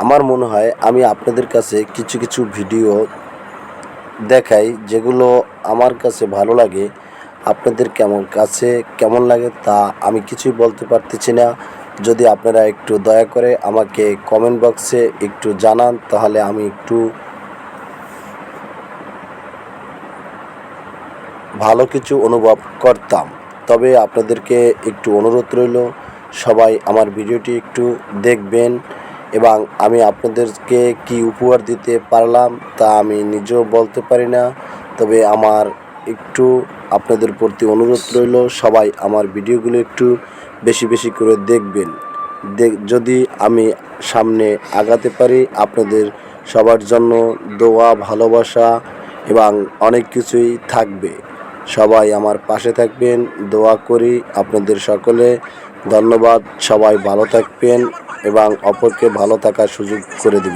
আমার মনে হয় আমি আপনাদের কাছে কিছু কিছু ভিডিও দেখাই যেগুলো আমার কাছে ভালো লাগে। আপনাদের কেমন লাগে তা আমি কিছুই বলতে পারতেছি না। যদি আপনারা একটু দয়া করে আমাকে কমেন্ট বক্সে একটু জানান, তাহলে আমি একটু ভালো কিছু অনুভব করতাম। তবে আপনাদেরকে একটু অনুরোধ রইল, সবাই আমার ভিডিওটি একটু দেখবেন এবং আমি আপনাদেরকে কি উপহার দিতে পারলাম তা আমি নিজেও বলতে পারি না। তবে আমার একটু আপনাদের প্রতি অনুরোধ রইল, সবাই আমার ভিডিওগুলো একটু বেশি বেশি করে দেখবেন। যদি আমি সামনে আগাতে পারি, আপনাদের সবার জন্য দোয়া, ভালোবাসা এবং অনেক কিছুই থাকবে। সবাই আমার পাশে থাকবেন, দোয়া করি আপনাদের সকলে। ধন্যবাদ। সবাই ভালো থাকবেন এবং অপরকে ভালো থাকার সুযোগ করে দেবেন।